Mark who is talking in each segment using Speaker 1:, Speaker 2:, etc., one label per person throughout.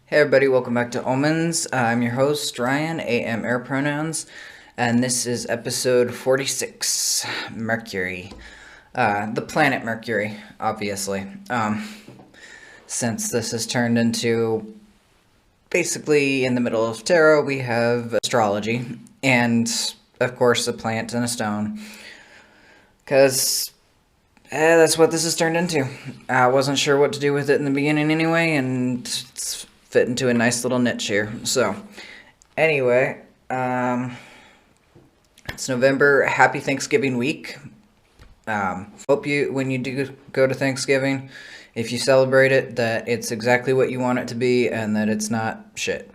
Speaker 1: Hey everybody, welcome back to Omens. I'm your host, Ryan, AM Air Pronouns, and this is episode 46, Mercury. The planet Mercury, obviously. Since this has turned into, basically in the middle of tarot, we have astrology, and of course a plant and a stone, because that's what this has turned into. I wasn't sure what to do with it in the beginning anyway, and it's fit into a nice little niche here. So, anyway, it's November. Happy Thanksgiving week. Hope you, when you do go to Thanksgiving, if you celebrate it, that it's exactly what you want it to be and that it's not shit.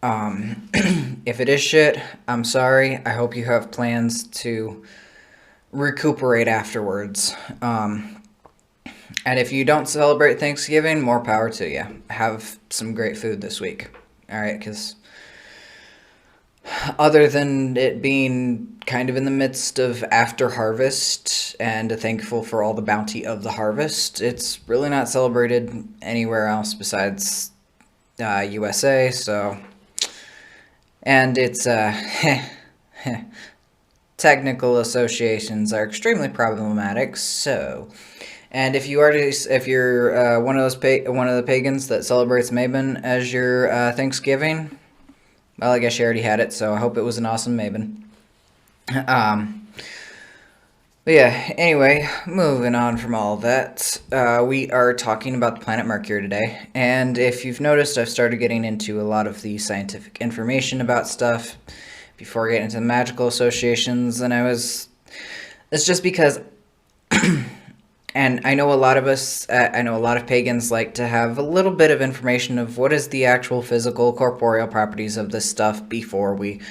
Speaker 1: If it is shit, I'm sorry. I hope you have plans to recuperate afterwards. And if you don't celebrate Thanksgiving, more power to you. Have some great food this week. All right, because other than it being kind of in the midst of after harvest and thankful for all the bounty of the harvest, it's really not celebrated anywhere else besides USA. So, and it's technical associations are extremely problematic. So. And if you're one of the pagans that celebrates Mabon as your Thanksgiving, well, I guess you already had it, so I hope it was an awesome Mabon. But yeah, anyway, moving on from all of that, we are talking about the planet Mercury today. And if you've noticed, I've started getting into a lot of the scientific information about stuff before getting into the magical associations, and it's just because. And I know a lot of us, I know a lot of pagans like to have a little bit of information of what is the actual physical, corporeal properties of this stuff before we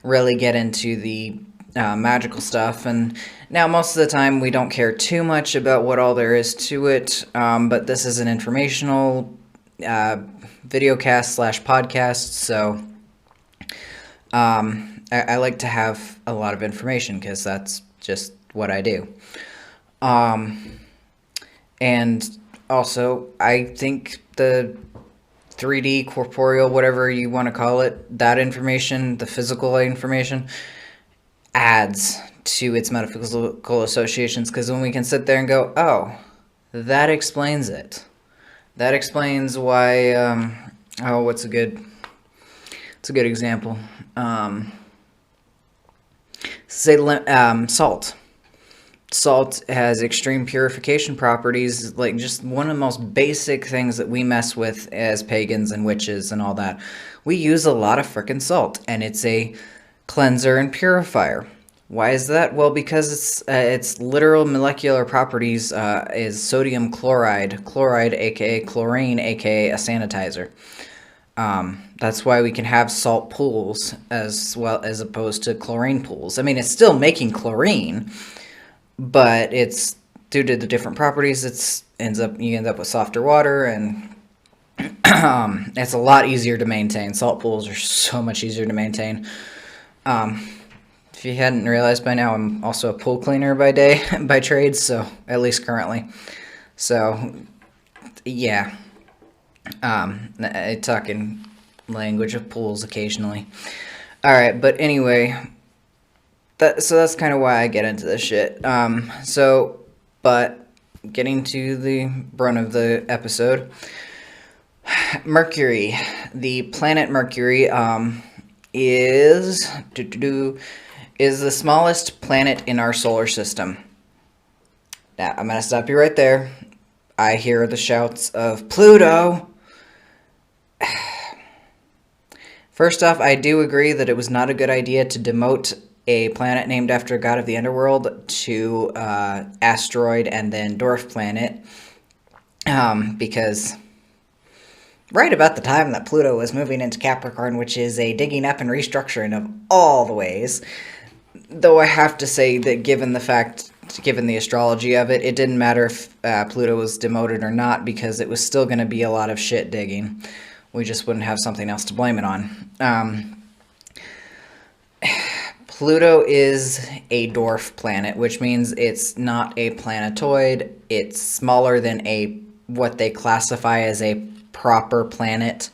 Speaker 1: really get into the magical stuff. And now most of the time we don't care too much about what all there is to it, but this is an informational videocast slash podcast, so I like to have a lot of information because that's just what I do. And also, I think the 3D, corporeal, whatever you want to call it, that information, the physical information, adds to its metaphysical associations, because when we can sit there and go, oh, that explains it. That explains why, it's a good example. Say, salt. Salt has extreme purification properties, like just one of the most basic things that we mess with as pagans and witches and all that. We use a lot of frickin' salt, and it's a cleanser and purifier. Why is that? Well, because its literal molecular properties is sodium chloride, aka chlorine, aka a sanitizer. That's why we can have salt pools as well as opposed to chlorine pools. I mean, it's still making chlorine, but it's due to the different properties. You end up with softer water, and it's a lot easier to maintain. Salt pools are so much easier to maintain. If you hadn't realized by now, I'm also a pool cleaner by trade, so at least currently. So yeah, I talk in language of pools occasionally. All right, but anyway. So that's kind of why I get into this shit. But getting to the brunt of the episode, Mercury, the planet Mercury, is the smallest planet in our solar system. Now, I'm gonna stop you right there. I hear the shouts of Pluto. First off, I do agree that it was not a good idea to demote a planet named after a god of the underworld to asteroid and then dwarf planet, because right about the time that Pluto was moving into Capricorn, which is a digging up and restructuring of all the ways, though I have to say that given the astrology of it, it didn't matter if Pluto was demoted or not, because it was still going to be a lot of shit digging. We just wouldn't have something else to blame it on. Pluto is a dwarf planet, which means it's not a planetoid. It's smaller than what they classify as a proper planet.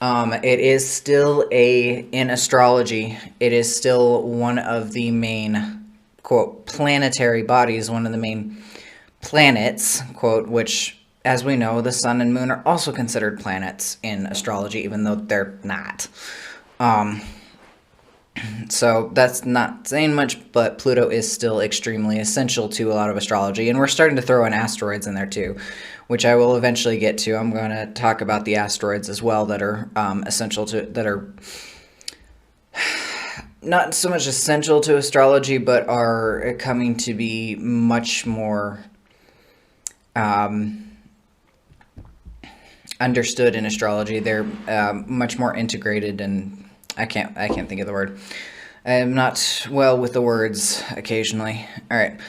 Speaker 1: It is still in astrology, it is still one of the main, quote, planetary bodies, one of the main planets, quote, which, as we know, the sun and moon are also considered planets in astrology, even though they're not. So that's not saying much, but Pluto is still extremely essential to a lot of astrology, and we're starting to throw in asteroids in there too, which I will eventually get to. I'm going to talk about the asteroids as well that are essential to, that are not so much essential to astrology, but are coming to be much more understood in astrology. They're much more integrated, and I can't think of the word. I'm not well with the words occasionally. All right.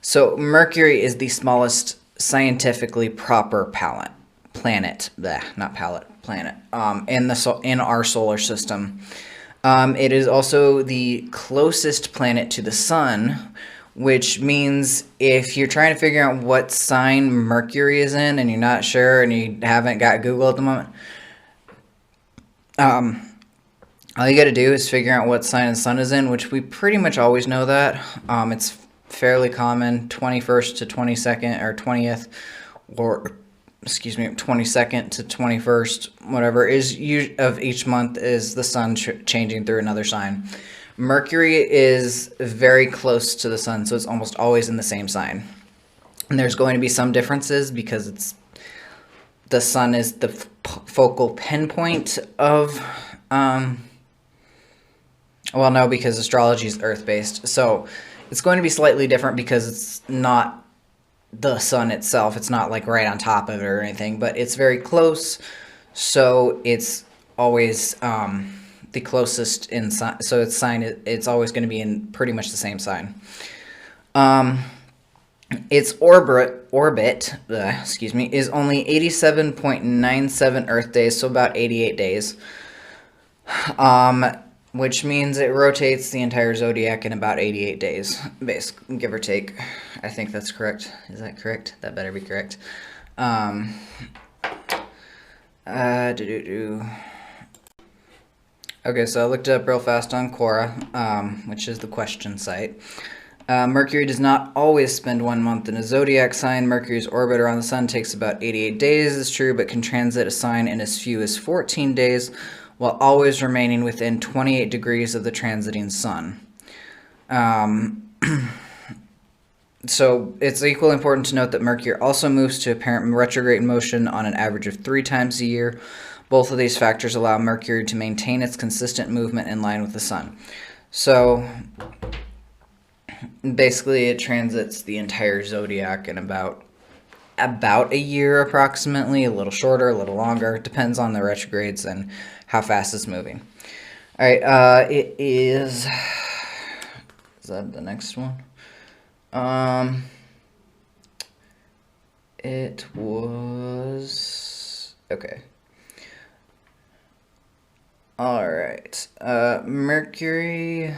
Speaker 1: So Mercury is the smallest scientifically proper planet. In our solar system. It is also the closest planet to the sun, which means if you're trying to figure out what sign Mercury is in and you're not sure and you haven't got Google at the moment, all you got to do is figure out what sign the sun is in, which we pretty much always know that. It's fairly common, 21st to 22nd, or 20th, or, 22nd to 21st, whatever, of each month is the sun changing through another sign. Mercury is very close to the sun, so it's almost always in the same sign. And there's going to be some differences because the sun is the focal pinpoint of... well, no, because astrology is Earth-based. So it's going to be slightly different because it's not the sun itself. It's not like right on top of it or anything, but it's very close. So it's always the closest in sign. So it's always going to be in pretty much the same sign. Its orbit is only 87.97 Earth days, so about 88 days. Which means it rotates the entire zodiac in about 88 days, basically, give or take. I think that's correct. Is that correct? That better be correct. Okay, so I looked it up real fast on Quora, which is the question site. Mercury does not always spend 1 month in a zodiac sign. Mercury's orbit around the sun takes about 88 days, is true, but can transit a sign in as few as 14 days, while always remaining within 28 degrees of the transiting sun. So it's equally important to note that Mercury also moves to apparent retrograde motion on an average of 3 times a year. Both of these factors allow Mercury to maintain its consistent movement in line with the sun. So basically it transits the entire zodiac in about a year approximately, a little shorter, a little longer, depends on the retrogrades and how fast it's moving. All right, it is that the next one? It was, okay. All right, Mercury,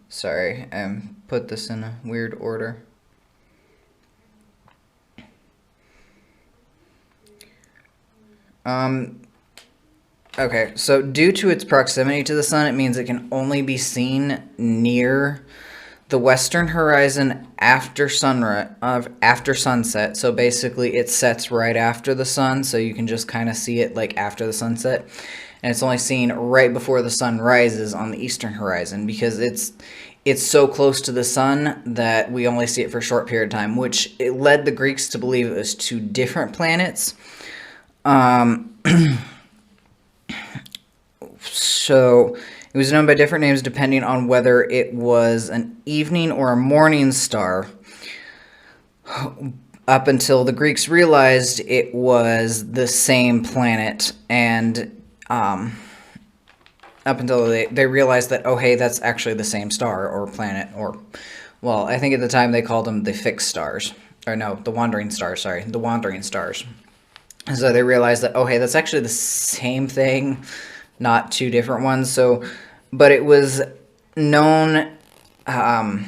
Speaker 1: sorry, I put this in a weird order. Okay, so due to its proximity to the sun, it means it can only be seen near the western horizon after sunset. So basically it sets right after the sun, so you can just kind of see it like after the sunset. And it's only seen right before the sun rises on the eastern horizon because it's so close to the sun that we only see it for a short period of time, which it led the Greeks to believe it was 2 different planets. So it was known by different names depending on whether it was an evening or a morning star, up until the Greeks realized it was the same planet, and up until they realized that, oh, hey, that's actually the same star or planet, or, well, I think at the time they called them the fixed stars, or no, the wandering stars, sorry, the wandering stars. So they realized that, oh, hey, that's actually the same thing, not 2 different ones. So, but it was known, and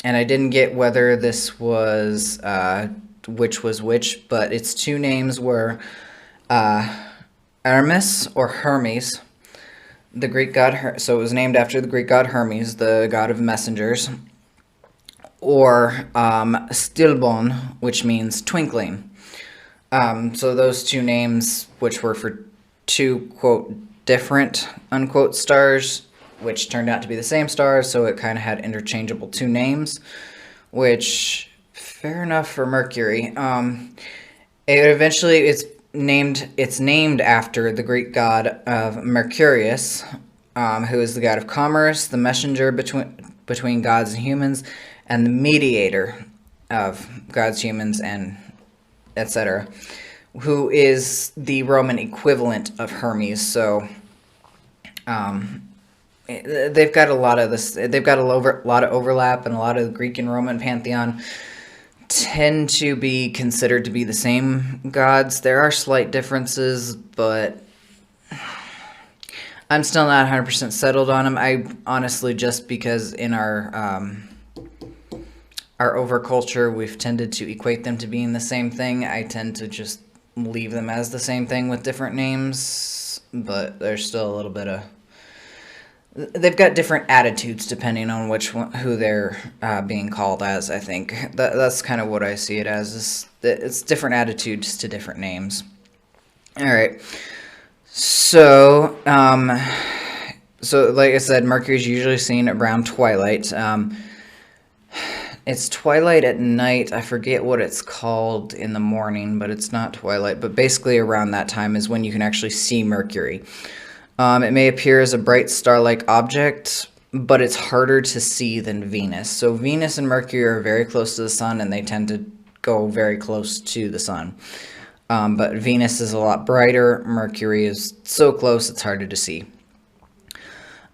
Speaker 1: I didn't get whether this was which was which, but its 2 names were Hermes or Hermes, the Greek god, so it was named after the Greek god Hermes, the god of messengers, or Stilbon, which means twinkling. So those two names, which were for two, quote, different, unquote, stars, which turned out to be the same stars, so it kind of had interchangeable two names, which, fair enough for Mercury. It's named after the Greek god of Mercurius, who is the god of commerce, the messenger between gods and humans, and the mediator of gods, humans, and etc., who is the Roman equivalent of Hermes. So they've got a lot of this. They've got lot of overlap, and a lot of the Greek and Roman pantheon tend to be considered to be the same gods. There are slight differences, but I'm still not 100% settled on them. I honestly, just because in our overculture, we've tended to equate them to being the same thing. I tend to just leave them as the same thing with different names, but there's still a little bit of... They've got different attitudes depending on who they're being called as, I think. That's kind of what I see it as. It's different attitudes to different names. All right. So, like I said, Mercury is usually seen around twilight. It's twilight at night. I forget what it's called in the morning, but it's not twilight. But basically around that time is when you can actually see Mercury. It may appear as a bright star-like object, but it's harder to see than Venus. So Venus and Mercury are very close to the sun, and they tend to go very close to the sun. But Venus is a lot brighter. Mercury is so close it's harder to see.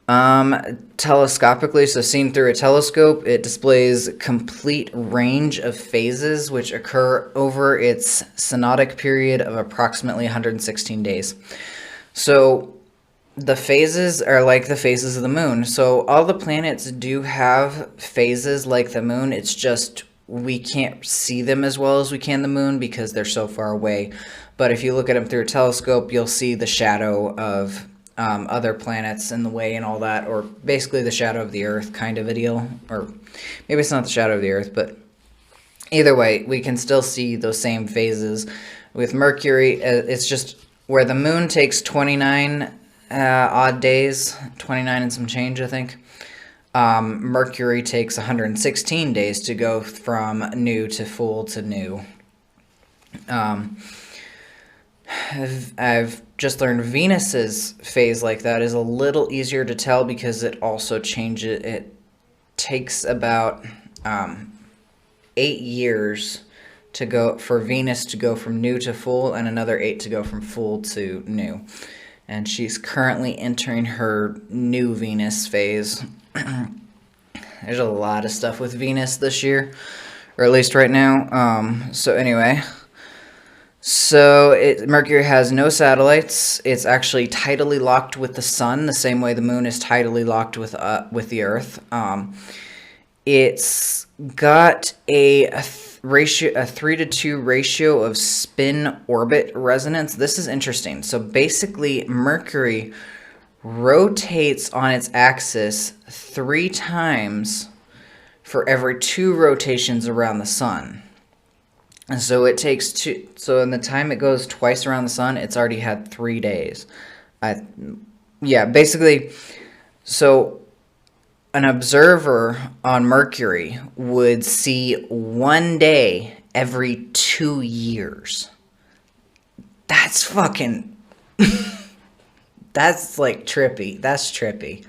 Speaker 1: Telescopically, so seen through a telescope, it displays complete range of phases which occur over its synodic period of approximately 116 days. So the phases are like the phases of the moon. So all the planets do have phases like the moon. It's just we can't see them as well as we can the moon because they're so far away. But if you look at them through a telescope, you'll see the shadow of other planets in the way and all that, or basically the shadow of the Earth kind of a deal. Or maybe it's not the shadow of the Earth, but either way, we can still see those same phases. With Mercury, it's just where the moon takes 29 odd days, 29 and some change, I think. Mercury takes 116 days to go from new to full to new. I've just learned Venus's phase like that is a little easier to tell because it also changes. It takes about 8 years to go for Venus to go from new to full, and another 8 to go from full to new. And she's currently entering her new Venus phase. There's a lot of stuff with Venus this year, or at least right now. So anyway, Mercury has no satellites. It's actually tidally locked with the sun, the same way the moon is tidally locked with the Earth. It's got a 3-to-2 ratio of spin-orbit resonance. This is interesting. So basically, Mercury rotates on its axis 3 times for every 2 rotations around the sun. And so it takes 2. So in the time it goes twice around the sun, it's already had 3 days. Basically, so an observer on Mercury would see 1 day every 2 years. That's fucking... That's like trippy. That's trippy.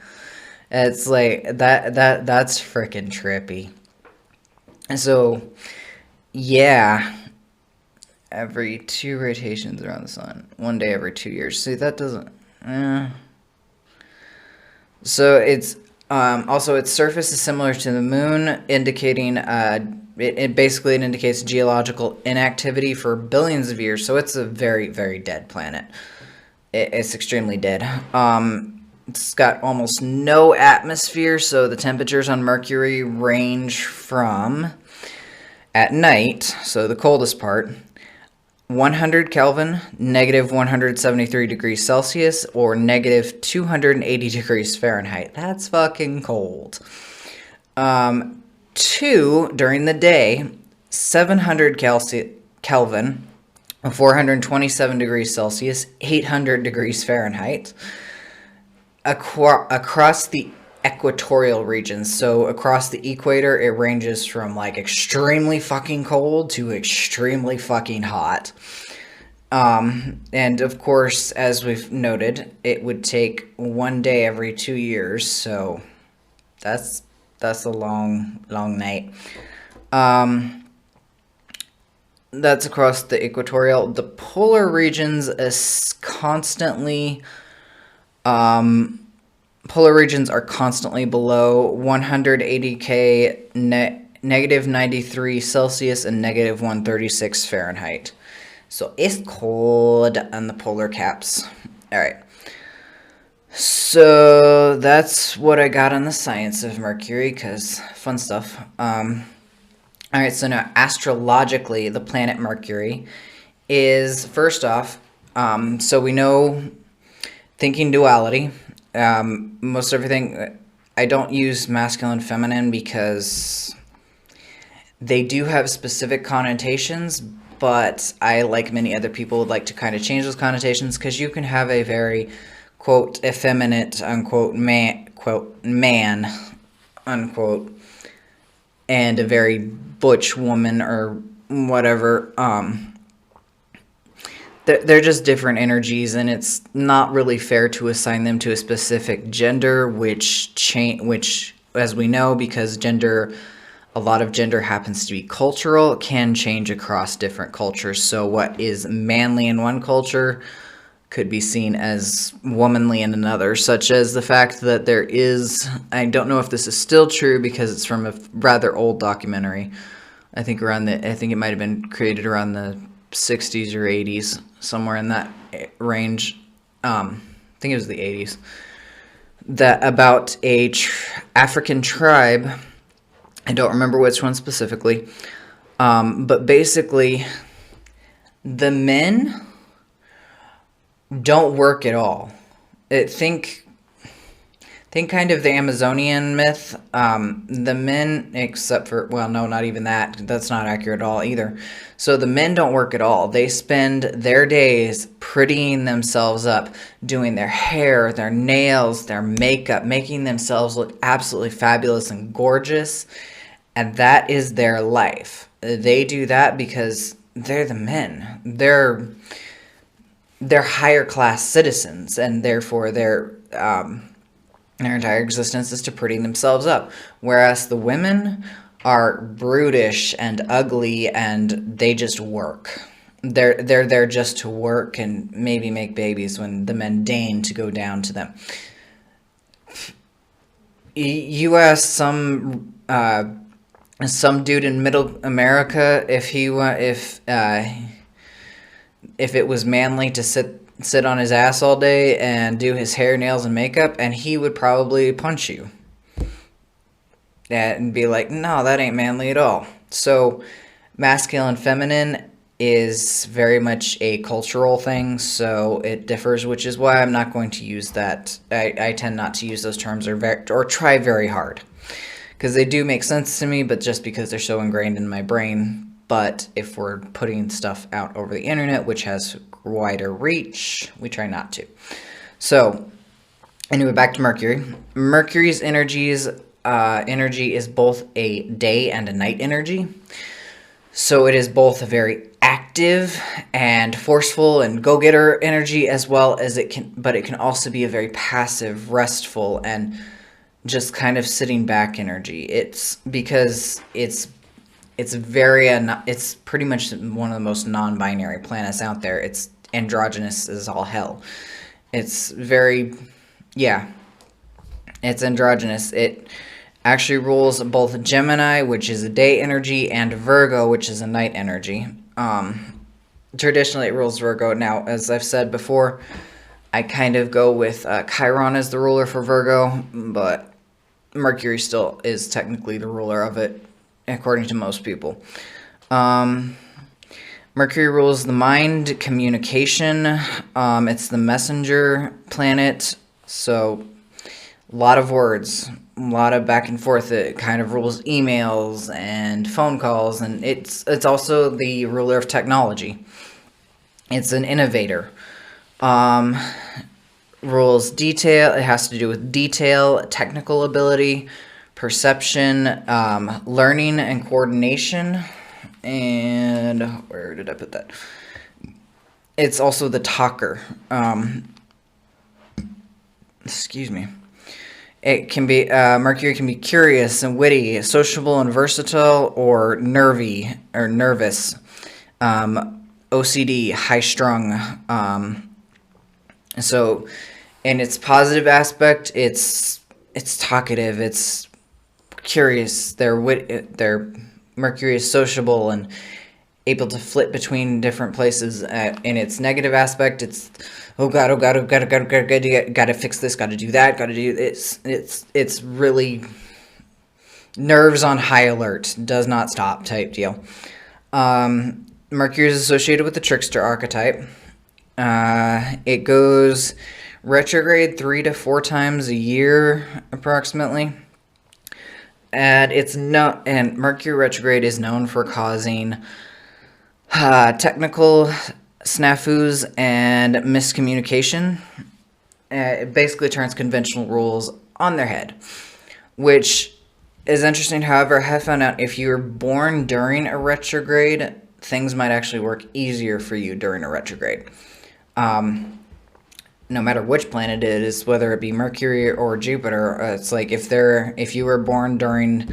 Speaker 1: It's like that's freaking trippy. And so, yeah, every 2 rotations around the sun, 1 day every 2 years. See, that doesn't. So it's also its surface is similar to the moon, indicating it basically indicates geological inactivity for billions of years. So it's a very, very dead planet. It's extremely dead. It's got almost no atmosphere, so the temperatures on Mercury range from, at night, so the coldest part, 100 Kelvin, negative 173 degrees Celsius, or negative 280 degrees Fahrenheit. That's fucking cold. 2, during the day, 700 Kelvin, 427 degrees Celsius, 800 degrees Fahrenheit. Across the equatorial regions, so across the equator, it ranges from like extremely fucking cold to extremely fucking hot. And of course, as we've noted, it would take 1 day every 2 years, so that's a long night. That's across the equatorial. The polar regions is constantly polar regions are constantly below 180 negative 93 Celsius, and negative 136 Fahrenheit. So it's cold on the polar caps. All right. So that's what I got on the science of Mercury, because fun stuff. All right, so now astrologically, the planet Mercury is, first off, so we know thinking duality. Most everything, I don't use masculine, feminine, because they do have specific connotations, but I, like many other people, would like to kind of change those connotations, because you can have a very, quote, effeminate, unquote, man, unquote, and a very butch woman, or whatever. They're just different energies, and it's not really fair to assign them to a specific gender, which, as we know, because a lot of gender happens to be cultural, can change across different cultures. So what is manly in one culture could be seen as womanly in another, such as the fact that there is, I don't know if this is still true because it's from a rather old documentary. I think it might have been created around the 60s or 80s, somewhere in that range. I think it was the 80s. That about a African tribe. I don't remember which one specifically. But basically, the men don't work at all. Think kind of the Amazonian myth. The men, except for, well, no, not even that. That's not accurate at all either. So the men don't work at all. They spend their days prettying themselves up, doing their hair, their nails, their makeup, making themselves look absolutely fabulous and gorgeous. And that is their life. They do that because they're the men. They're higher class citizens, and therefore their entire existence is to pretty themselves up. Whereas the women are brutish and ugly, and they just work. They're there just to work and maybe make babies when the men deign to go down to them. You ask some dude in Middle America if it was manly to sit on his ass all day and do his hair, nails, and makeup, and he would probably punch you. And be like, no, that ain't manly at all. So, masculine, feminine is very much a cultural thing, so it differs, which is why I'm not going to use that. I tend not to use those terms or try very hard. Because they do make sense to me, but just because they're so ingrained in my brain. But if we're putting stuff out over the internet, which has wider reach, we try not to. So, anyway, back to Mercury. Mercury's energy is both a day and a night energy. So it is both a very active and forceful and go-getter energy, as well as it can also be a very passive, restful, and just kind of sitting back energy. It's because it's pretty much one of the most non-binary planets out there. It's androgynous as all hell. It's androgynous. It actually rules both Gemini, which is a day energy, and Virgo, which is a night energy. Traditionally, it rules Virgo. Now, as I've said before, I kind of go with Chiron as the ruler for Virgo, but Mercury still is technically the ruler of it, according to most people. Mercury rules the mind, communication. It's the messenger planet, so a lot of words, a lot of back and forth. It kind of rules emails and phone calls, and it's also the ruler of technology. It's an innovator. Rules detail. It has to do with detail, technical ability, perception, learning and coordination. And where did I put that? It's also the talker. Excuse me. It can be Mercury can be curious and witty, sociable and versatile, or nervy or nervous. OCD, high strung. So, in its positive aspect, it's talkative. It's curious. Their Mercury is sociable and able to flip between different places. In its negative aspect, it's oh god, gotta fix this, gotta do that, gotta do it's really nerves on high alert, does not stop type deal. Mercury is associated with the trickster archetype. It goes retrograde 3 to 4 times a year, approximately. And Mercury retrograde is known for causing technical snafus and miscommunication. It basically turns conventional rules on their head, which is interesting. However, I have found out if you were born during a retrograde, things might actually work easier for you during a retrograde. No matter which planet it is, whether it be Mercury or Jupiter, it's like if you were born during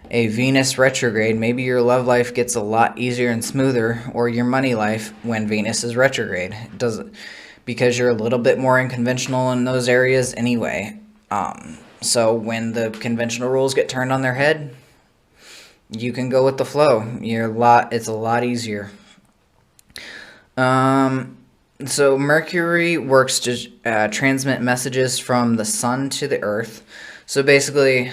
Speaker 1: a Venus retrograde, maybe your love life gets a lot easier and smoother, or your money life when Venus is retrograde. It doesn't, because you're a little bit more unconventional in those areas anyway. So when the conventional rules get turned on their head, you can go with the flow. It's a lot easier. So Mercury works to transmit messages from the sun to the earth. So basically,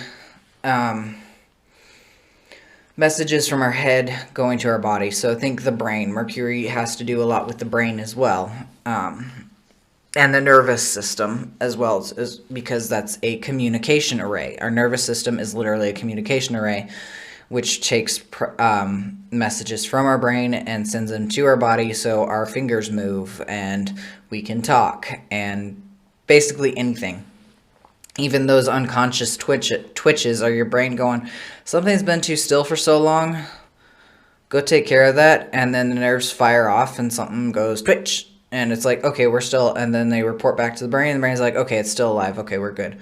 Speaker 1: messages from our head going to our body. So think the brain. Mercury has to do a lot with the brain as well. And the nervous system as well, because that's a communication array. Our nervous system is literally a communication array, which takes messages from our brain and sends them to our body so our fingers move and we can talk and basically anything. Even those unconscious twitches are your brain going, something's been too still for so long, go take care of that, and then the nerves fire off and something goes twitch, and it's like, okay, we're still, and then they report back to the brain, and the brain's like, okay, it's still alive, okay, we're good.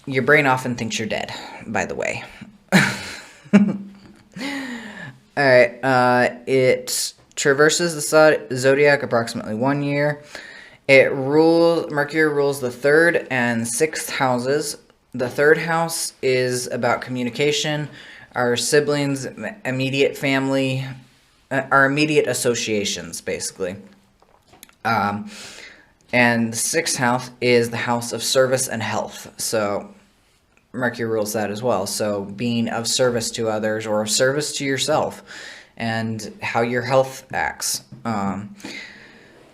Speaker 1: Your brain often thinks you're dead, by the way. Alright, it traverses the zodiac approximately 1 year. Mercury rules the 3rd and 6th houses. The 3rd house is about communication, our siblings, immediate family, our immediate associations, basically. And the 6th house is the house of service and health. So Mercury rules that as well. So being of service to others or of service to yourself and how your health acts.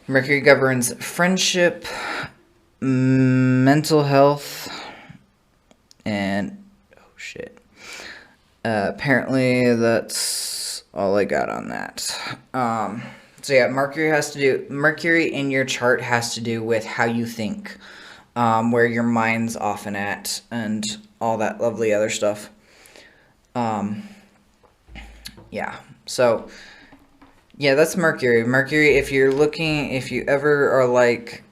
Speaker 1: Mercury governs friendship, mental health, and apparently that's all I got on that. So yeah, Mercury in your chart has to do with how you think, where your mind's often at, and all that lovely other stuff. Yeah, so yeah, that's Mercury. Mercury, if you ever are like,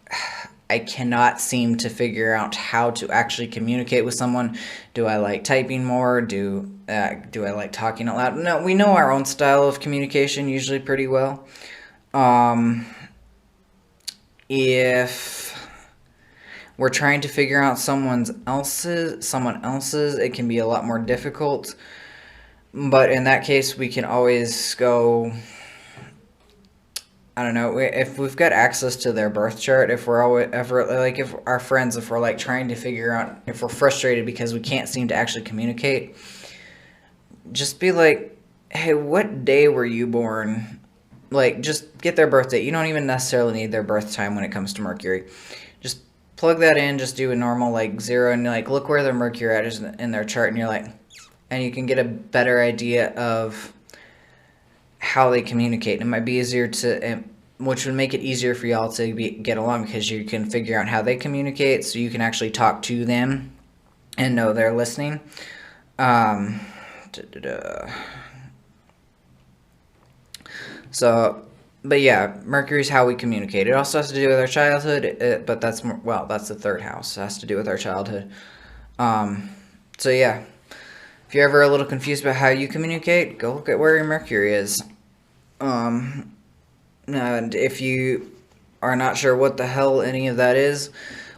Speaker 1: I cannot seem to figure out how to actually communicate with someone. Do I like typing more? Do I like talking out loud? No, we know our own style of communication usually pretty well. If we're trying to figure out someone else's, it can be a lot more difficult. But in that case, we can always go, I don't know, if we've got access to their birth chart, if we're if our friends, if we're like trying to figure out, if we're frustrated because we can't seem to actually communicate, just be like, hey, what day were you born? Like, just get their birth date. You don't even necessarily need their birth time when it comes to Mercury. Just plug that in, just do a normal, like, 0, and, like, look where their Mercury at is in their chart, and you're like, and you can get a better idea of how they communicate. It might be easier to, which would make it easier for y'all to get along, because you can figure out how they communicate, so you can actually talk to them and know they're listening. So, but yeah, Mercury's how we communicate. It also has to do with our childhood, but that's more, well, that's the third house. It has to do with our childhood. So yeah, if you're ever a little confused about how you communicate, go look at where your Mercury is. And if you are not sure what the hell any of that is,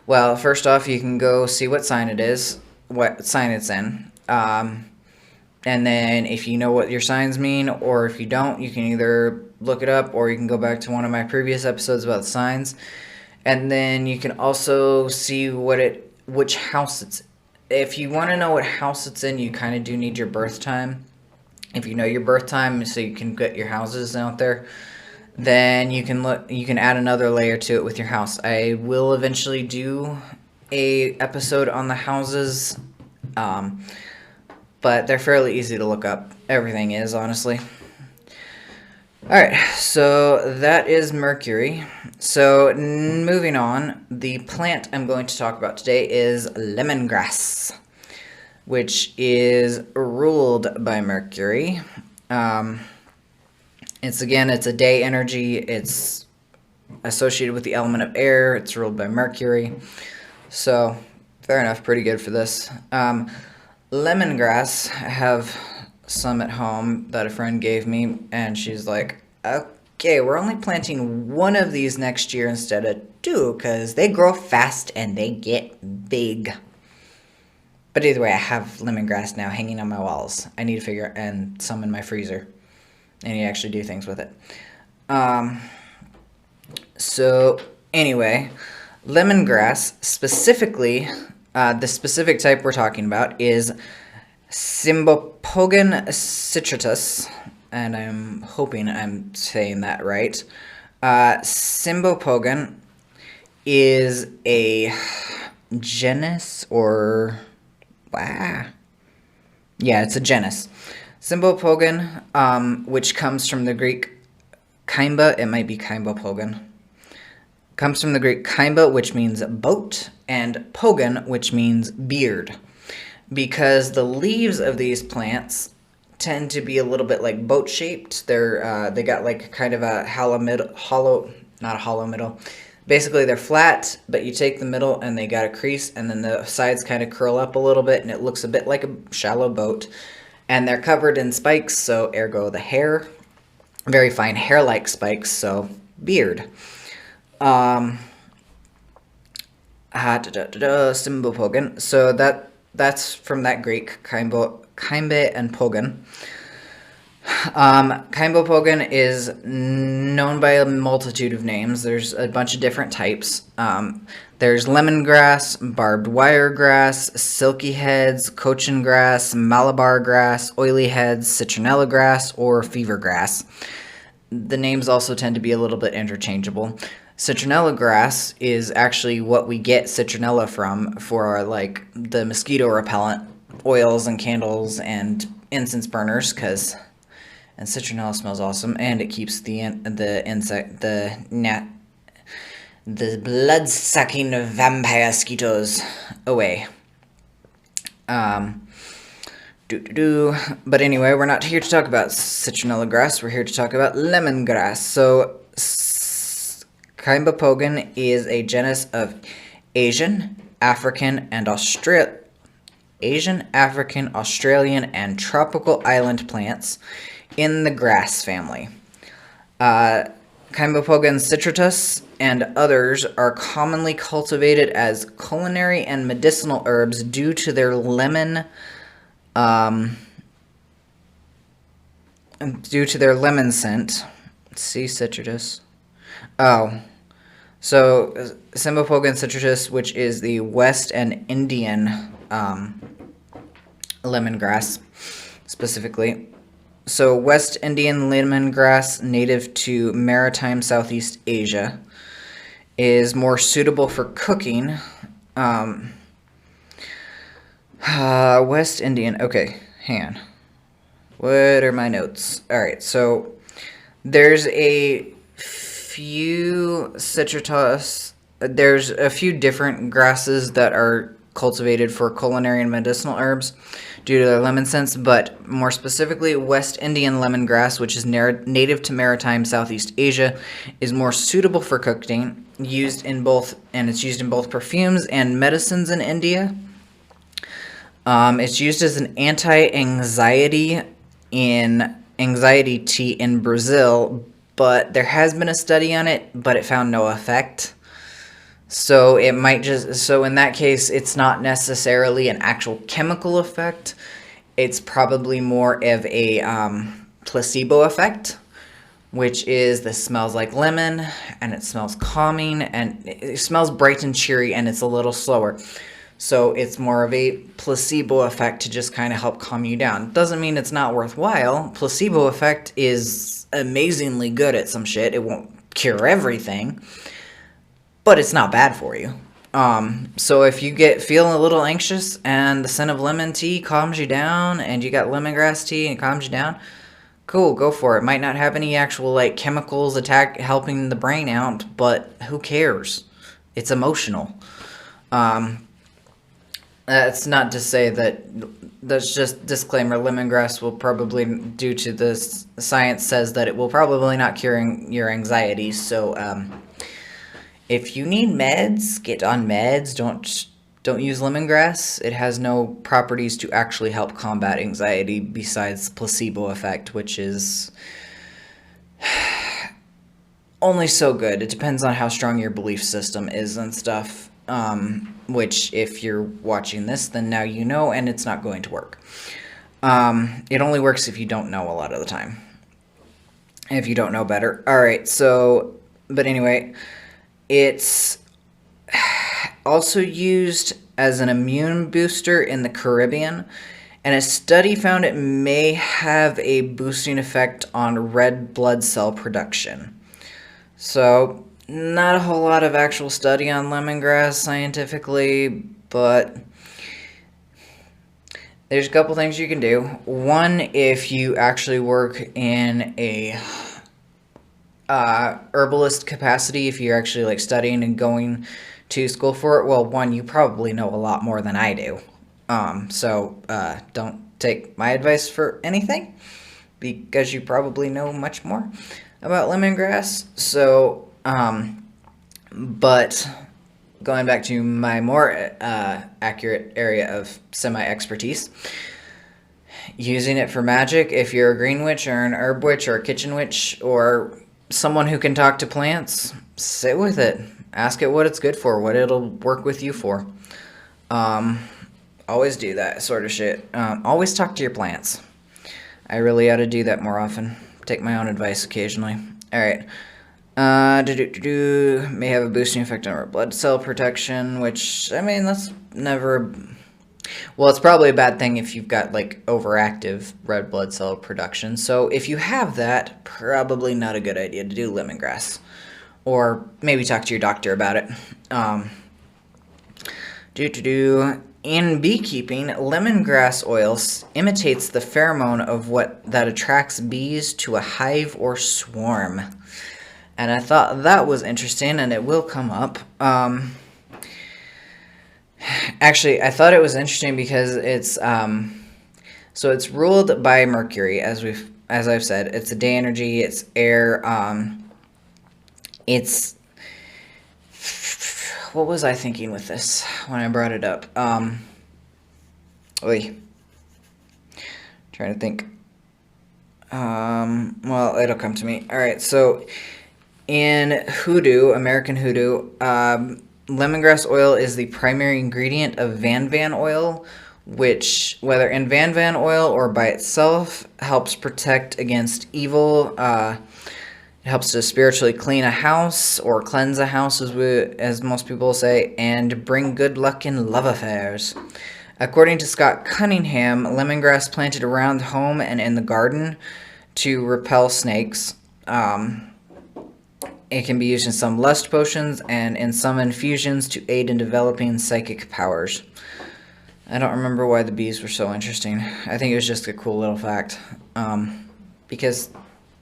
Speaker 1: well, first off, you can go see what sign it is, what sign it's in. And then if you know what your signs mean, or if you don't, you can either look it up, or you can go back to one of my previous episodes about the signs. And then you can also see which house it's. If you want to know what house it's in, you kind of do need your birth time. If you know your birth time, so you can get your houses out there, then you can add another layer to it with your house. I will eventually do a episode on the houses, but they're fairly easy to look up. Everything is, honestly. Alright, so that is Mercury. So, moving on, the plant I'm going to talk about today is lemongrass, which is ruled by Mercury. It's a day energy. It's associated with the element of air. It's ruled by Mercury. So, fair enough, pretty good for this. Lemongrass, I have some at home that a friend gave me, and she's like, okay, we're only planting one of these next year instead of two, because they grow fast and they get big. But either way, I have lemongrass now hanging on my walls. I need to figure, and some in my freezer. I need to actually do things with it. So, anyway, lemongrass, specifically, the specific type we're talking about is Cymbopogon citritus, and I'm hoping I'm saying that right. Cymbopogon is a genus, or yeah, it's a genus. Cymbopogon, which comes from the Greek kymba, it might be Cymbopogon. Comes from the Greek kymba, which means boat, and pogon, which means beard. Because the leaves of these plants tend to be a little bit like boat-shaped. They got like kind of a not a hollow middle. Basically, they're flat, but you take the middle and they got a crease, and then the sides kind of curl up a little bit, and it looks a bit like a shallow boat. And they're covered in spikes, so ergo the hair. Very fine hair-like spikes, so beard. Cymbopogon. So that's from that Greek, kymbe and pogon. Cymbopogon is known by a multitude of names. There's a bunch of different types. There's lemongrass, barbed wire grass, silky heads, cochin grass, malabar grass, oily heads, citronella grass, or fever grass. The names also tend to be a little bit interchangeable. Citronella grass is actually what we get citronella from for our, like, the mosquito repellent oils and candles and incense burners, and citronella smells awesome, and it keeps the blood-sucking vampire mosquitoes away. But anyway, we're not here to talk about citronella grass. We're here to talk about lemongrass. So, Cymbopogon is a genus of Asian, African, Australian, and tropical island plants in the grass family. Cymbopogon citritus and others are commonly cultivated as culinary and medicinal herbs due to their lemon scent. Let's see, citritus. Oh, so Cymbopogon citritus, which is the West and Indian lemongrass, specifically. So West Indian lemongrass, native to maritime Southeast Asia, is more suitable for cooking. West Indian. Okay, hang on. What are my notes? All right, so there's a few citrus. There's a few different grasses that are cultivated for culinary and medicinal herbs due to their lemon scents, but more specifically, West Indian lemongrass, which is native to maritime Southeast Asia, is more suitable for cooking. It's used in both perfumes and medicines in India. It's used as an anti-anxiety tea in Brazil, but there has been a study on it, but it found no effect. So in that case, it's not necessarily an actual chemical effect. It's probably more of a placebo effect, which is this smells like lemon, and it smells calming, and it smells bright and cheery, and it's a little slower. So it's more of a placebo effect to just kind of help calm you down. Doesn't mean it's not worthwhile. Placebo effect is amazingly good at some shit. It won't cure everything, but it's not bad for you. So if you feeling a little anxious and the scent of lemon tea calms you down, and you got lemongrass tea and it calms you down, cool, go for it. Might not have any actual chemicals helping the brain out, but who cares? It's emotional. That's not to say that's just disclaimer. Lemongrass will probably, due to this, science says that it will probably not curing your anxiety. So, if you need meds, get on meds. Don't use lemongrass. It has no properties to actually help combat anxiety besides placebo effect, which is only so good. It depends on how strong your belief system is and stuff. Which, if you're watching this, then now you know, and it's not going to work. It only works if you don't know a lot of the time. If you don't know better. Alright, but anyway, it's also used as an immune booster in the Caribbean, and a study found it may have a boosting effect on red blood cell production. So, not a whole lot of actual study on lemongrass scientifically, but there's a couple things you can do. One, if you actually work in a herbalist capacity, if you're actually studying and going to school for it, well, one, you probably know a lot more than I do. So don't take my advice for anything, because you probably know much more about lemongrass. So, but going back to my more accurate area of semi-expertise, using it for magic, if you're a green witch or an herb witch or a kitchen witch or someone who can talk to plants, sit with it. Ask it what it's good for, what it'll work with you for. Always do that sort of shit. Always talk to your plants. I really ought to do that more often. Take my own advice occasionally. Alright. May have a boosting effect on our blood cell protection, which, I mean, that's never... Well, it's probably a bad thing if you've got, overactive red blood cell production. So if you have that, probably not a good idea to do lemongrass. Or maybe talk to your doctor about it. In beekeeping, lemongrass oil imitates the pheromone of that attracts bees to a hive or swarm. And I thought that was interesting, and it will come up. Actually, I thought it was interesting because it's so it's ruled by Mercury, as I've said. It's a day energy. It's air. It's what was I thinking with this when I brought it up? Trying to think. Well, it'll come to me. All right, so in hoodoo, American hoodoo, lemongrass oil is the primary ingredient of Van oil, which, whether in Van oil or by itself, helps protect against evil. It helps to spiritually clean a house, or cleanse a house, as most people say, and bring good luck in love affairs. According to Scott Cunningham, lemongrass planted around home and in the garden to repel snakes. It can be used in some lust potions and in some infusions to aid in developing psychic powers. I don't remember why the bees were so interesting. I think it was just a cool little fact. Because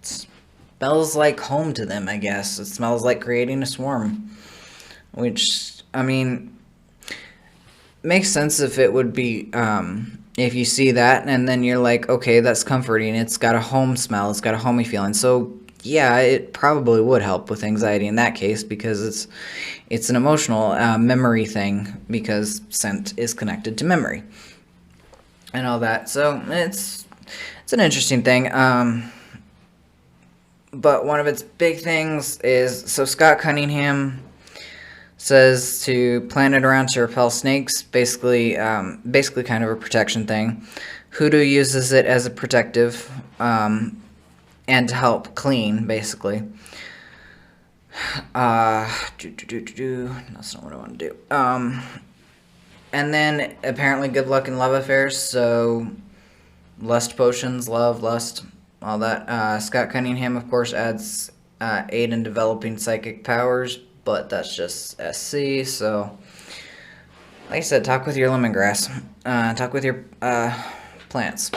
Speaker 1: it smells like home to them, I guess. It smells like creating a swarm. Which, I mean, makes sense if it would be, if you see that and then you're like, okay, that's comforting. It's got a home smell. It's got a homey feeling. So, yeah, it probably would help with anxiety in that case because it's an emotional memory thing because scent is connected to memory and all that. So it's an interesting thing. But one of its big things is, so Scott Cunningham says to plant it around to repel snakes, basically kind of a protection thing. Hoodoo uses it as a protective and to help clean, basically. That's not what I want to do. And then apparently good luck in love affairs, so lust potions, love, lust, all that. Scott Cunningham, of course, adds aid in developing psychic powers, but that's just SC, so like I said, talk with your lemongrass. Talk with your plants.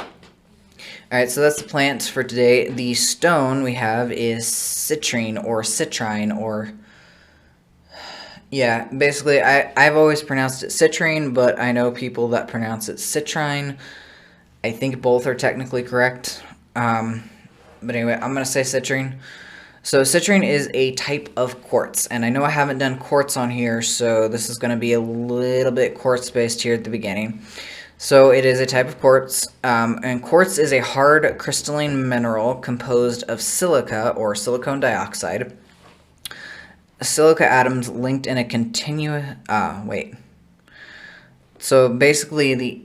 Speaker 1: Alright, so that's the plants for today. The stone we have is citrine or citrine or... Yeah, basically, I've always pronounced it citrine, but I know people that pronounce it citrine. I think both are technically correct. But anyway, I'm going to say citrine. So citrine is a type of quartz, and I know I haven't done quartz on here, so this is going to be a little bit quartz-based here at the beginning. So it is a type of quartz, and quartz is a hard crystalline mineral composed of silica or silicon dioxide. Silica atoms linked in a continuous... So basically the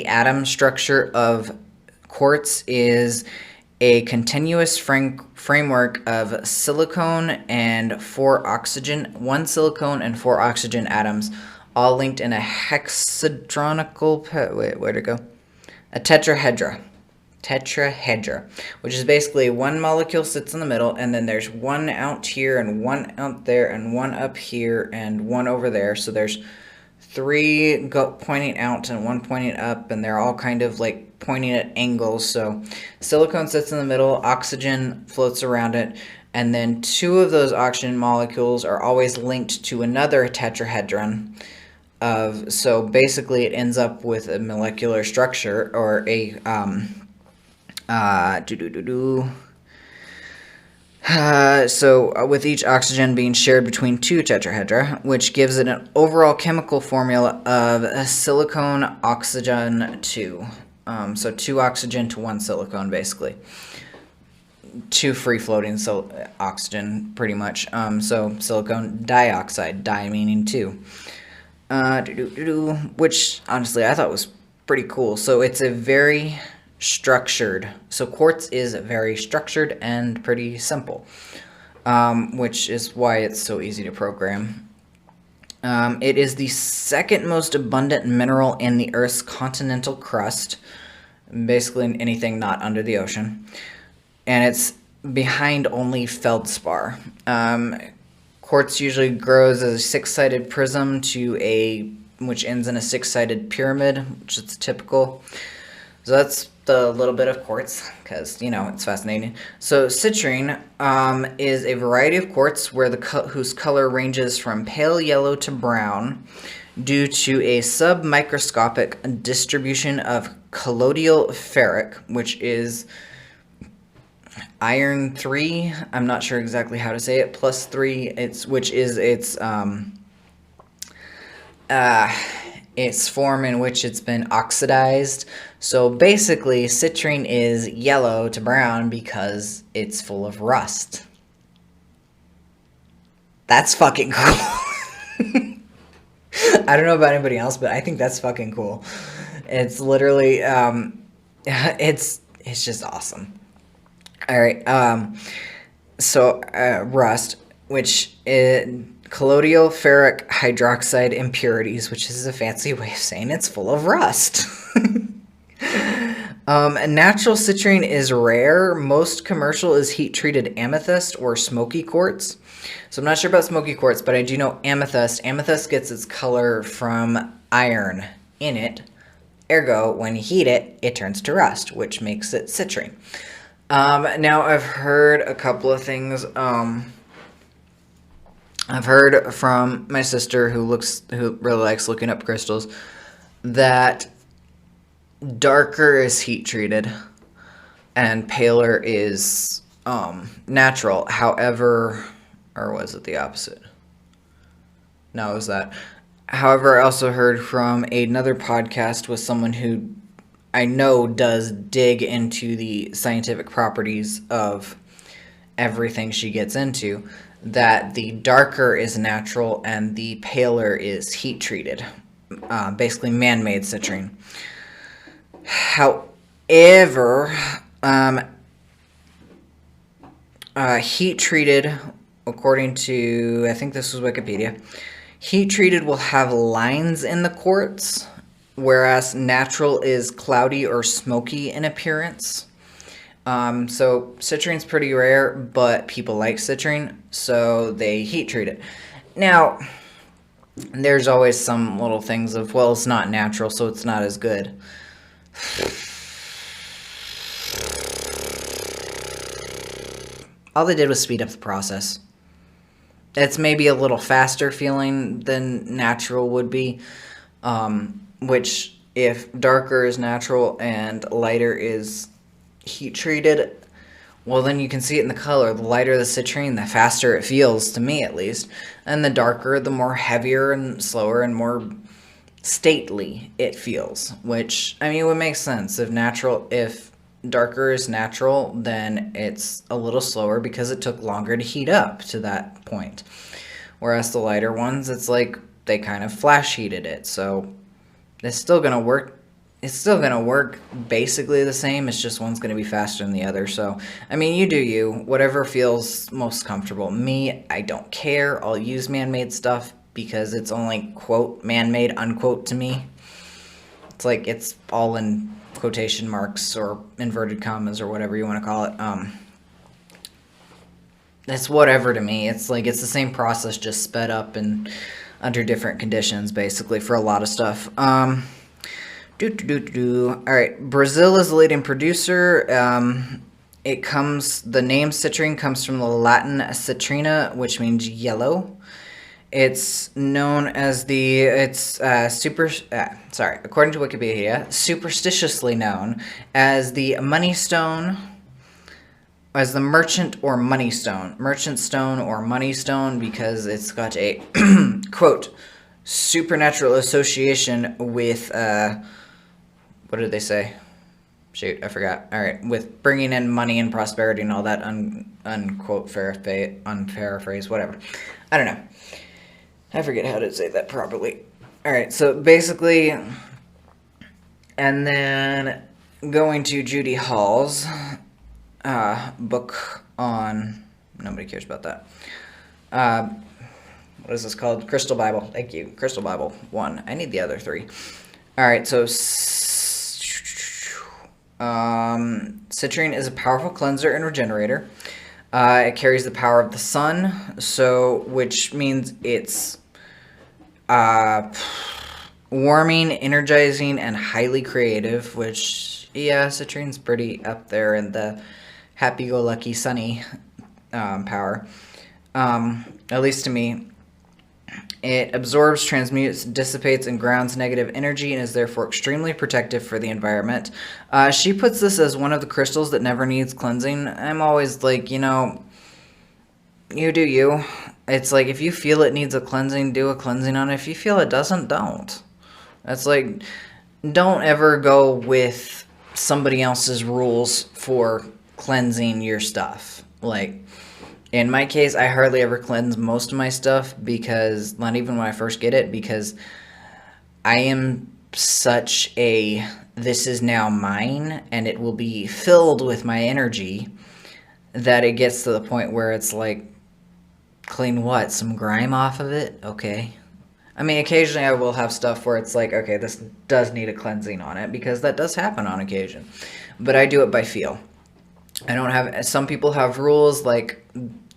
Speaker 1: atom structure of quartz is a continuous framework of silicon and 4 oxygen, 1 silicon and 4 oxygen atoms, all linked in a hexadronical, where'd it go? A tetrahedra, which is basically one molecule sits in the middle, and then there's one out here, and one out there, and one up here, and one over there. So there's 3 pointing out and 1 pointing up, and they're all kind of like pointing at angles. So silicon sits in the middle, oxygen floats around it, and then 2 of those oxygen molecules are always linked to another tetrahedron. So basically it ends up with a molecular structure or a so with each oxygen being shared between 2 tetrahedra, which gives it an overall chemical formula of silicon oxygen 2. So 2 oxygen to 1 silicon, basically. 2 free-floating oxygen, pretty much. So silicon dioxide, di meaning 2. Which, honestly, I thought was pretty cool. So it's a very structured. So quartz is very structured and pretty simple, which is why it's so easy to program. It is the second most abundant mineral in the Earth's continental crust, basically in anything not under the ocean. And it's behind only feldspar. Quartz usually grows as a 6-sided prism which ends in a 6-sided pyramid, which is typical. So that's the little bit of quartz, because, it's fascinating. So citrine is a variety of quartz whose color ranges from pale yellow to brown due to a submicroscopic distribution of colloidal ferric, which is iron 3, I'm not sure exactly how to say it, plus 3, its form in which it's been oxidized. So basically, citrine is yellow to brown because it's full of rust. That's fucking cool. I don't know about anybody else, but I think that's fucking cool. It's literally, it's just awesome. All right, so rust, which colloidal ferric hydroxide impurities, which is a fancy way of saying it's full of rust. Natural citrine is rare. Most commercial is heat-treated amethyst or smoky quartz. So I'm not sure about smoky quartz, but I do know amethyst. Amethyst gets its color from iron in it. Ergo, when you heat it, it turns to rust, which makes it citrine. Now, I've heard a couple of things. I've heard from my sister who really likes looking up crystals that darker is heat treated and paler is natural. However, or was it the opposite? No, it was that. However, I also heard from another podcast with someone who I know does dig into the scientific properties of everything she gets into, that the darker is natural and the paler is heat treated, basically man-made citrine. However, heat treated, according to, I think this was Wikipedia, heat treated will have lines in the quartz, whereas natural is cloudy or smoky in appearance. So citrine's pretty rare, but people like citrine, so they heat treat it. Now, there's always some little things of, well, it's not natural, so it's not as good. All they did was speed up the process. It's maybe a little faster feeling than natural would be, which if darker is natural and lighter is heat treated, well, then you can see it in the color. The lighter the citrine, the faster it feels, to me at least. And the darker, the more heavier and slower and more stately it feels, which, I mean, would make sense. If darker is natural, then it's a little slower because it took longer to heat up to that point. Whereas the lighter ones, it's like they kind of flash heated it, so it's still going to work. It's still going to work basically the same. It's just one's going to be faster than the other. So, I mean, you do you. Whatever feels most comfortable. Me, I don't care. I'll use man-made stuff because it's only, quote, man-made, unquote, to me. It's like it's all in quotation marks or inverted commas or whatever you want to call it. It's whatever to me. It's like it's the same process, just sped up and under different conditions, basically, for a lot of stuff. All right, Brazil is the leading producer. The name citrine comes from the Latin citrina, which means yellow. It's known as according to Wikipedia, superstitiously known as the money stone, as the merchant or money stone. Merchant stone or money stone because it's got a, quote, supernatural association with, what did they say? Shoot, I forgot. All right, with bringing in money and prosperity and all that, unquote, unparaphrase, whatever. I don't know. I forget how to say that properly. All right, so basically, and then going to Judy Hall's book on, nobody cares about that. What is this called? Crystal Bible. Thank you. Crystal Bible 1. I need the other 3. All right, so citrine is a powerful cleanser and regenerator. It carries the power of the sun, which means it's warming, energizing, and highly creative, which, yeah, citrine's pretty up there in the happy-go-lucky, sunny power, at least to me. It absorbs, transmutes, dissipates, and grounds negative energy and is therefore extremely protective for the environment. She puts this as one of the crystals that never needs cleansing. I'm always like, you do you. It's like, if you feel it needs a cleansing, do a cleansing on it. If you feel it doesn't, don't. That's like, don't ever go with somebody else's rules for cleansing your stuff. Like, in my case, I hardly ever cleanse most of my stuff because, not even when I first get it, because I am such a, this is now mine, and it will be filled with my energy, that it gets to the point where it's like, Clean what? Some grime off of it? Okay. I mean, occasionally I will have stuff where it's like, okay, this does need a cleansing on it, because that does happen on occasion. But I do it by feel. I don't have, some people have rules, like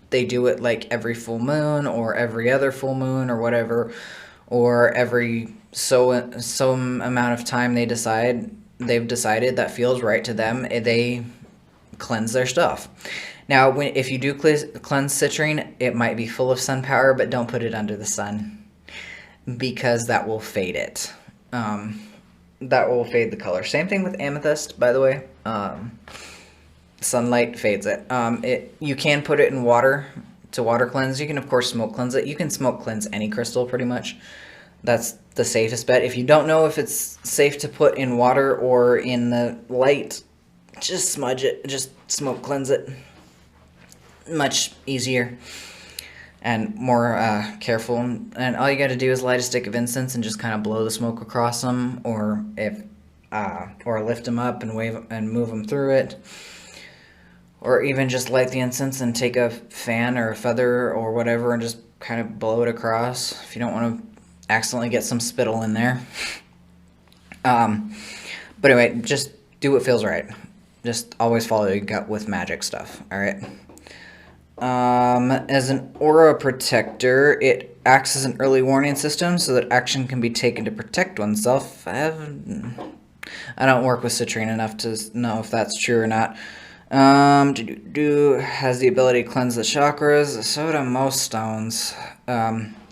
Speaker 1: they do it like every full moon or every other full moon or whatever, or every some amount of time they've decided that feels right to them, they cleanse their stuff. Now, if you do cleanse citrine, it might be full of sun power, but don't put it under the sun, because that will fade it. That will fade the color. Same thing with amethyst, by the way. Sunlight fades it. You can put it in water to water cleanse. You can, of course, smoke cleanse it. You can smoke cleanse any crystal, pretty much. That's the safest bet. If you don't know if it's safe to put in water or in the light, just smudge it. Just smoke cleanse it. Much easier and more careful. And all you got to do is light a stick of incense and just kind of blow the smoke across them, or lift them up and wave and move them through it. Or even just light the incense and take a fan or a feather or whatever and just kind of blow it across if you don't want to accidentally get some spittle in there. But anyway, just do what feels right. Just always follow your gut with magic stuff, alright? As an aura protector, it acts as an early warning system so that action can be taken to protect oneself. I don't work with citrine enough to know if that's true or not. Has the ability to cleanse the chakras. So do most stones.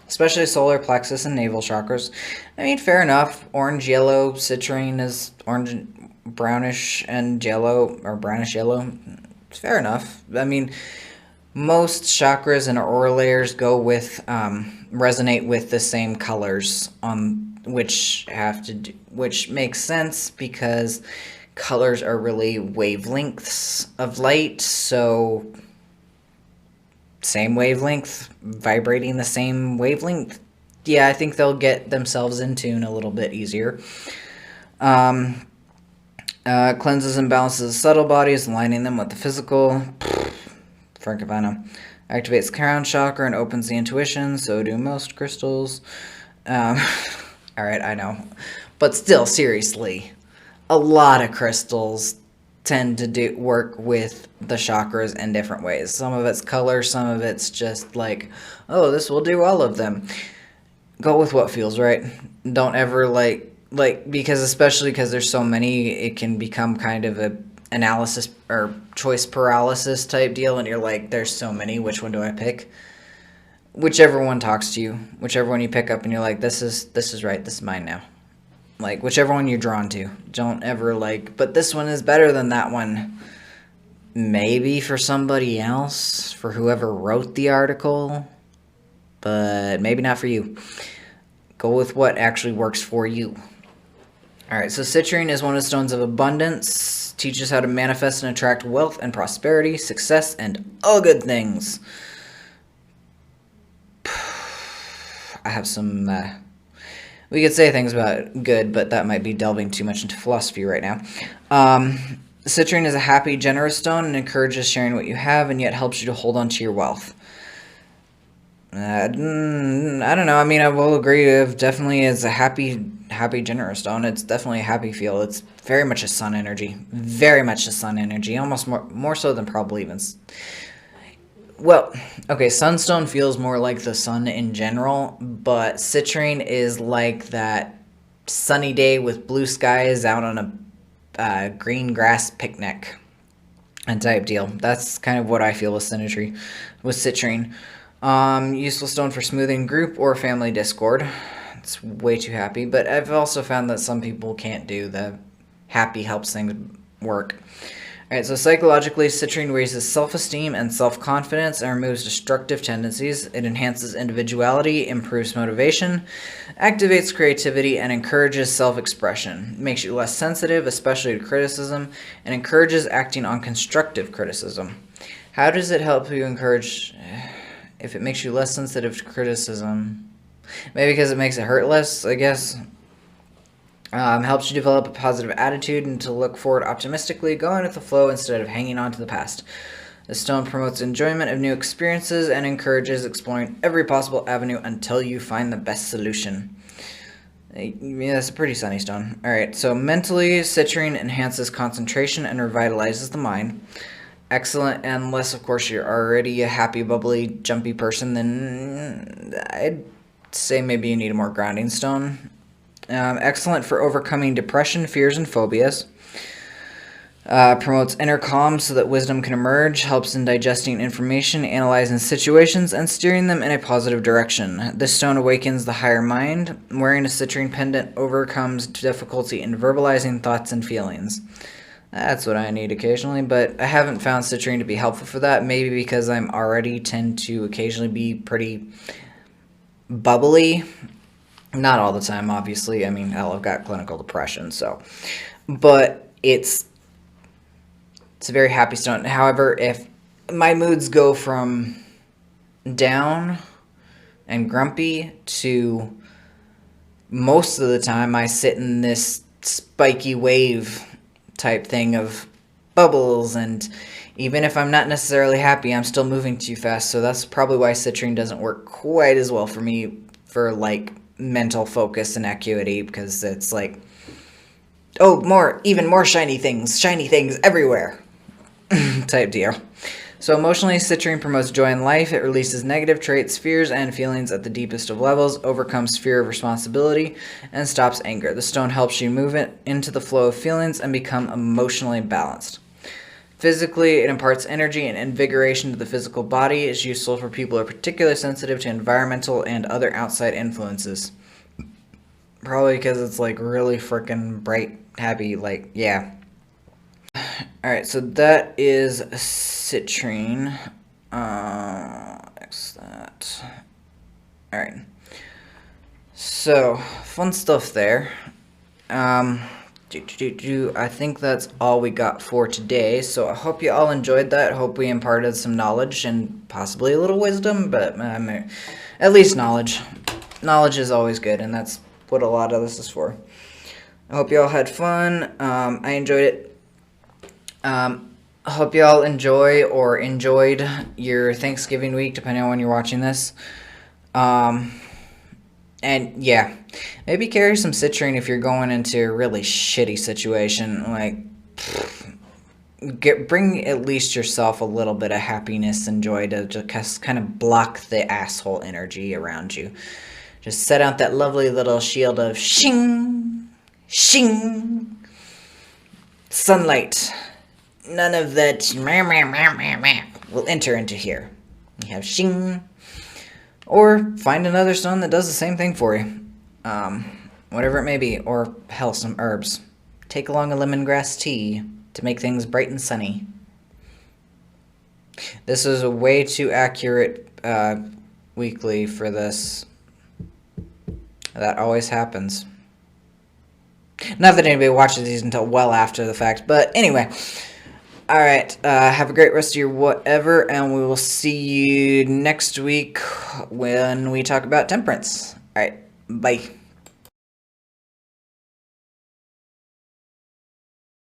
Speaker 1: Especially solar plexus and navel chakras. I mean, fair enough. Orange yellow citrine is orange, brownish and yellow, or brownish yellow. It's fair enough. I mean, most chakras and aura layers go with resonate with the same colors on which makes sense, because colors are really wavelengths of light, so same wavelength, vibrating the same wavelength. Yeah, I think they'll get themselves in tune a little bit easier. Cleanses and balances subtle bodies, aligning them with the physical. Frankavana. Activates crown chakra and opens the intuition, so do most crystals. Alright, I know. But still, seriously, a lot of crystals tend to work with the chakras in different ways. Some of it's color, some of it's just like, oh, this will do all of them. Go with what feels right. Don't ever especially because there's so many, it can become kind of a analysis or choice paralysis type deal, and you're like, there's so many, which one do I pick? Whichever one talks to you, whichever one you pick up and you're like, this is right, this is mine now. Like, whichever one you're drawn to. Don't ever but this one is better than that one. Maybe for somebody else, for whoever wrote the article, but maybe not for you. Go with what actually works for you. Alright, so citrine is one of the stones of abundance. Teaches how to manifest and attract wealth and prosperity, success, and all good things. I have some, we could say things about good, but that might be delving too much into philosophy right now. Citrine is a happy, generous stone and encourages sharing what you have, and yet helps you to hold on to your wealth. I don't know. I mean, I will agree. It definitely is a happy, generous stone. It's definitely a happy feel. It's very much a sun energy. Very much a sun energy. Almost more so than probably even. Well, okay, sunstone feels more like the sun in general, but citrine is like that sunny day with blue skies out on a green grass picnic and type deal. That's kind of what I feel with citrine. Useful stone for smoothing group or family discord. It's way too happy, but I've also found that some people can't do the happy helps things work. Alright, so psychologically, citrine raises self-esteem and self-confidence and removes destructive tendencies. It enhances individuality, improves motivation, activates creativity, and encourages self-expression. Makes you less sensitive, especially to criticism, and encourages acting on constructive criticism. How does it help you encourage... If it makes you less sensitive to criticism, maybe because it makes it hurt less, I guess. Helps you develop a positive attitude and to look forward optimistically, going with the flow instead of hanging on to the past. The stone promotes enjoyment of new experiences and encourages exploring every possible avenue until you find the best solution. Yeah, that's a pretty sunny stone. Alright, so mentally, citrine enhances concentration and revitalizes the mind. Excellent, unless, of course, you're already a happy, bubbly, jumpy person, then I'd say maybe you need a more grounding stone. Excellent for overcoming depression, fears, and phobias. Promotes inner calm so that wisdom can emerge, helps in digesting information, analyzing situations, and steering them in a positive direction. This stone awakens the higher mind. Wearing a citrine pendant overcomes difficulty in verbalizing thoughts and feelings. That's what I need occasionally, but I haven't found citrine to be helpful for that, maybe because I'm already tend to occasionally be pretty bubbly. Not all the time, obviously. I mean, hell, I've got clinical depression, so. But it's a very happy stone. However, if my moods go from down and grumpy to most of the time I sit in this spiky wave type thing of bubbles, and even if I'm not necessarily happy, I'm still moving too fast, so that's probably why citrine doesn't work quite as well for me for, like, mental focus and acuity, because it's like, oh, even more shiny things everywhere. Type deal. So emotionally, citrine promotes joy in life. It releases negative traits, fears, and feelings at the deepest of levels, overcomes fear of responsibility, and stops anger. The stone helps you move it into the flow of feelings and become emotionally balanced. Physically, it imparts energy and invigoration to the physical body. It's useful for people who are particularly sensitive to environmental and other outside influences. Probably because it's like really freaking bright, happy, like, yeah. Alright, so that is citrine. X that. Alright. So, fun stuff there. I think that's all we got for today. So I hope you all enjoyed that. Hope we imparted some knowledge and possibly a little wisdom, but at least knowledge. Knowledge is always good, and that's what a lot of this is for. I hope you all had fun. I enjoyed it. I hope you all enjoy or enjoyed your Thanksgiving week, depending on when you're watching this. And yeah, maybe carry some citrine if you're going into a really shitty situation. Like, bring at least yourself a little bit of happiness and joy to just kind of block the asshole energy around you. Just set out that lovely little shield of shing, shing, sunlight. None of that will enter into here. You have shing. Or find another stone that does the same thing for you. Whatever it may be. Or, hell, some herbs. Take along a lemongrass tea to make things bright and sunny. This is a way too accurate weekly for this. That always happens. Not that anybody watches these until well after the fact, but anyway. Alright, have a great rest of your whatever, and we will see you next week when we talk about temperance. Alright, bye.